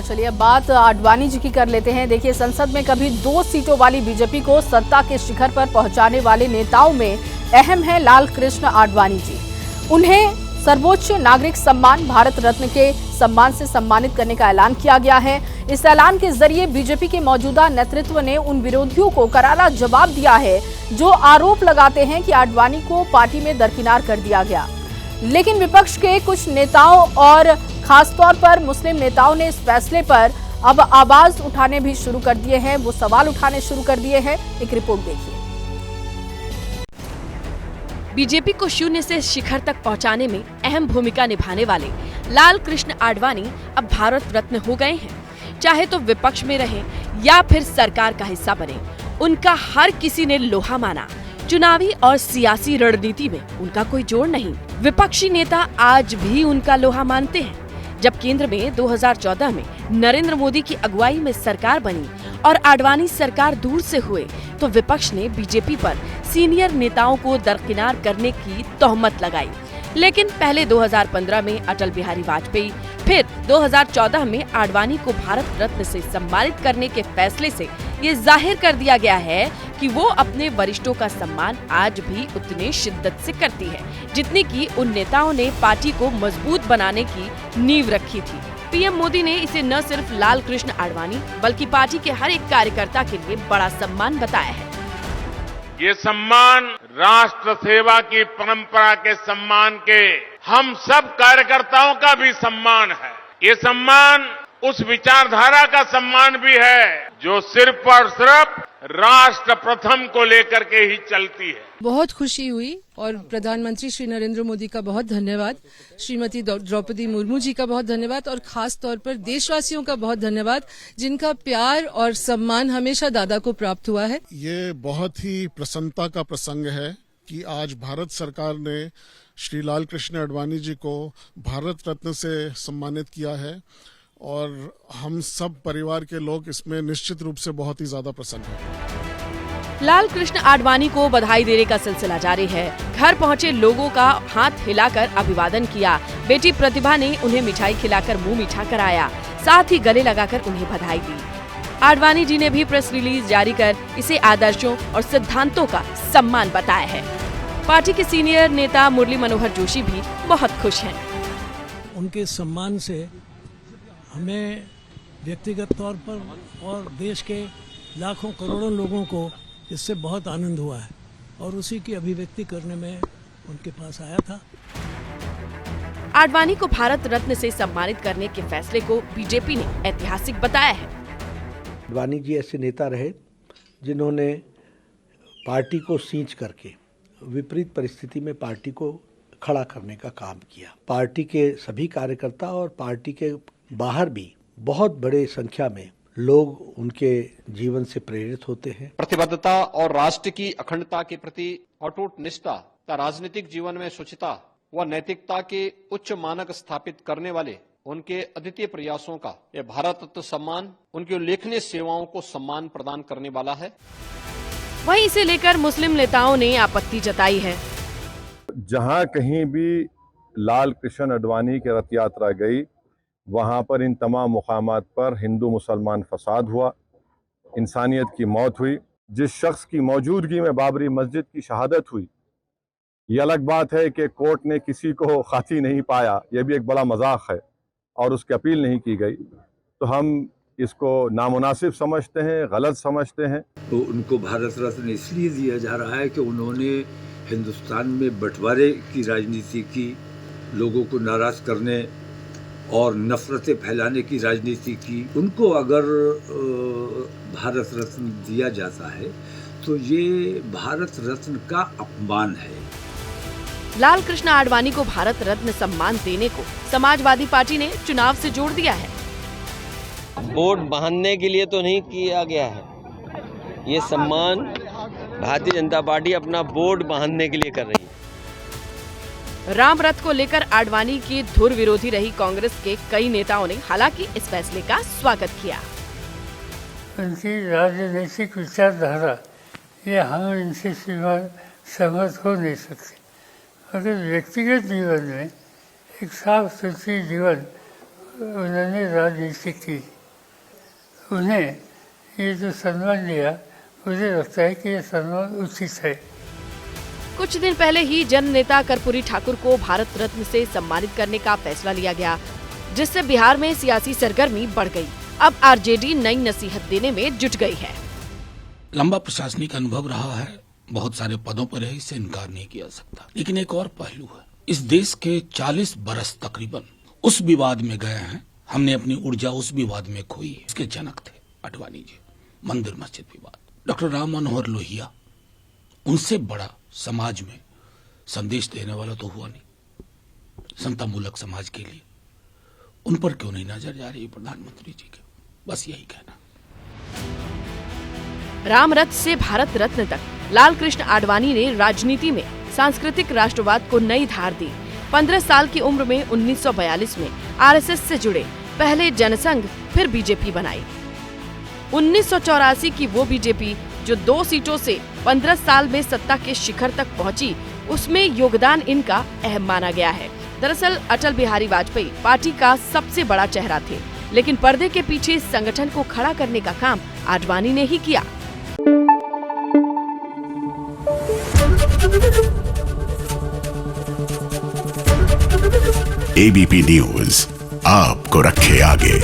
और चलिए अब बात आडवाणी जी की कर लेते हैं। देखिए, संसद में कभी 2 सीटों वाली बीजेपी को सत्ता के शिखर पर पहुंचाने वाले नेताओं में अहम है लाल कृष्ण आडवाणी जी। उन्हें सर्वोच्च नागरिक सम्मान भारत रत्न के सम्मान से सम्मानित करने का ऐलान किया गया है। इस ऐलान के जरिए बीजेपी के मौजूदा नेतृत्व ने उन विरोधियों को करारा जवाब दिया है जो आरोप लगाते हैं कि आडवाणी को पार्टी में दरकिनार कर दिया गया। लेकिन विपक्ष के कुछ नेताओं और खासतौर पर मुस्लिम नेताओं ने इस फैसले पर अब आवाज उठाने भी शुरू कर दिए हैं, वो सवाल उठाने शुरू कर दिए हैं। एक रिपोर्ट देखिए। बीजेपी को शून्य से शिखर तक पहुंचाने में अहम भूमिका निभाने वाले लाल कृष्ण आडवाणी अब भारत रत्न हो गए हैं। चाहे तो विपक्ष में रहे या फिर सरकार का हिस्सा बने, उनका हर किसी ने लोहा माना। चुनावी और सियासी रणनीति में उनका कोई जोड़ नहीं। विपक्षी नेता आज भी उनका लोहा मानते हैं। जब केंद्र में 2014 में नरेंद्र मोदी की अगुवाई में सरकार बनी और आडवाणी सरकार दूर से हुए, तो विपक्ष ने बीजेपी पर सीनियर नेताओं को दरकिनार करने की तोहमत लगाई। लेकिन पहले 2015 में अटल बिहारी वाजपेयी, फिर 2014 में आडवाणी को भारत रत्न से सम्मानित करने के फैसले से ये जाहिर कर दिया गया है कि वो अपने वरिष्ठों का सम्मान आज भी उतने शिद्दत से करती है जितनी कि उन नेताओं ने पार्टी को मजबूत बनाने की नींव रखी थी। पीएम मोदी ने इसे न सिर्फ लाल कृष्ण आडवाणी बल्कि पार्टी के हर एक कार्यकर्ता के लिए बड़ा सम्मान बताया है। ये सम्मान राष्ट्र सेवा की परंपरा के सम्मान के हम सब कार्यकर्ताओं का भी सम्मान है। ये सम्मान उस विचारधारा का सम्मान भी है जो सिर्फ और सिर्फ राष्ट्र प्रथम को लेकर के ही चलती है। बहुत खुशी हुई और प्रधानमंत्री श्री नरेंद्र मोदी का बहुत धन्यवाद, श्रीमती द्रौपदी मुर्मू जी का बहुत धन्यवाद और खास तौर पर देशवासियों का बहुत धन्यवाद जिनका प्यार और सम्मान हमेशा दादा को प्राप्त हुआ है। ये बहुत ही प्रसन्नता का प्रसंग है कि आज भारत सरकार ने श्री लाल कृष्ण आडवाणी जी को भारत रत्न से सम्मानित किया है और हम सब परिवार के लोग इसमें निश्चित रूप से बहुत ही ज्यादा प्रसन्न हैं। लाल कृष्ण आडवाणी को बधाई देने का सिलसिला जारी है। घर पहुंचे लोगों का हाथ हिलाकर अभिवादन किया। बेटी प्रतिभा ने उन्हें मिठाई खिलाकर मुंह मीठा कराया, साथ ही गले लगाकर उन्हें बधाई दी। आडवाणी जी ने भी प्रेस रिलीज जारी कर इसे आदर्शों और सिद्धांतों का सम्मान बताया है। पार्टी के सीनियर नेता मुरली मनोहर जोशी भी बहुत खुश हैं। उनके सम्मान से हमें व्यक्तिगत तौर पर और देश के लाखों करोड़ों लोगों को इससे बहुत आनंद हुआ है और उसी की अभिव्यक्ति करने में उनके पास आया था। आडवाणी को भारत रत्न से सम्मानित करने के फैसले को बीजेपी ने ऐतिहासिक बताया है। आडवाणी जी ऐसे नेता रहे जिन्होंने पार्टी को सींच करके विपरीत परिस्थिति में पार्टी को खड़ा करने का काम किया। पार्टी के सभी कार्यकर्ता और पार्टी के बाहर भी बहुत बड़े संख्या में लोग उनके जीवन से प्रेरित होते हैं। प्रतिबद्धता और राष्ट्र की अखंडता के प्रति अटूट निष्ठा तथा राजनीतिक जीवन में शुचिता व नैतिकता के उच्च मानक स्थापित करने वाले उनके अद्वितीय प्रयासों का यह भारत रत्न सम्मान उनकी उल्लेखनीय सेवाओं को सम्मान प्रदान करने वाला है। वहीं इसे लेकर मुस्लिम नेताओं ने आपत्ति जताई है। जहां कहीं भी लाल कृष्ण आडवाणी की रथ यात्रा गई, वहां पर इन तमाम मुकामात पर हिंदू मुसलमान फसाद हुआ, इंसानियत की मौत हुई। जिस शख्स की मौजूदगी में बाबरी मस्जिद की शहादत हुई, ये अलग बात है कि कोर्ट ने किसी को खाती नहीं पाया, यह भी एक बड़ा मजाक है और उसकी अपील नहीं की गई, तो हम इसको नामुनासिब समझते हैं, गलत समझते हैं। तो उनको भारत रत्न इसलिए दिया जा रहा है कि उन्होंने हिंदुस्तान में बंटवारे की राजनीति की, लोगों को नाराज करने और नफरतें फैलाने की राजनीति की। उनको अगर भारत रत्न दिया जाता है तो ये भारत रत्न का अपमान है। लाल कृष्ण आडवाणी को भारत रत्न सम्मान देने को समाजवादी पार्टी ने चुनाव से जोड़ दिया है। वोट बांधने के लिए तो नहीं किया गया है, ये सम्मान भारतीय जनता पार्टी अपना वोट बांधने के लिए कर रही है। राम रथ को लेकर आडवाणी की धुर विरोधी रही कांग्रेस के कई नेताओं ने हालांकि इस फैसले का स्वागत किया। उनकी राजनीतिक विचारधारा ये हम इनसे सहमत हो नहीं सकते, मगर व्यक्तिगत जीवन में एक साफ सुथरी जीवन उन्होंने राजनीति की। उन्हें ये जो सम्मान लिया, मुझे लगता है कि ये सम्मान उचित है। कुछ दिन पहले ही जन नेता कर्पूरी ठाकुर को भारत रत्न से सम्मानित करने का फैसला लिया गया, जिससे बिहार में सियासी सरगर्मी बढ़ गई। अब आरजेडी नई नसीहत देने में जुट गई है। लंबा प्रशासनिक अनुभव रहा है, बहुत सारे पदों पर है, इससे इनकार नहीं किया सकता। लेकिन एक और पहलू है, इस देश के 40 बरस तकरीबन उस विवाद में गए हैं। हमने अपनी ऊर्जा उस विवाद में खोई। इसके जनक थे आडवाणी जी, मंदिर मस्जिद विवाद। डॉक्टर राम मनोहर लोहिया, उनसे बड़ा समाज में संदेश देने वाला तो हुआ नहीं समतामूलक समाज के लिए। उन पर क्यों नहीं नजर जा रही प्रधानमंत्री जी के? बस यही कहना। राम रथ से भारत रत्न तक लाल कृष्ण आडवाणी ने राजनीति में सांस्कृतिक राष्ट्रवाद को नई धार दी। 15 साल की उम्र में 1942 में आरएसएस से जुड़े, पहले जनसंघ फिर बीजेपी बनाई। 1984 की वो बीजेपी जो 2 सीटों से 15 साल में सत्ता के शिखर तक पहुंची, उसमें योगदान इनका अहम माना गया है। दरअसल अटल बिहारी वाजपेयी पार्टी का सबसे बड़ा चेहरा थे, लेकिन पर्दे के पीछे इस संगठन को खड़ा करने का काम आडवाणी ने ही किया। एबीपी न्यूज आपको रखे आगे।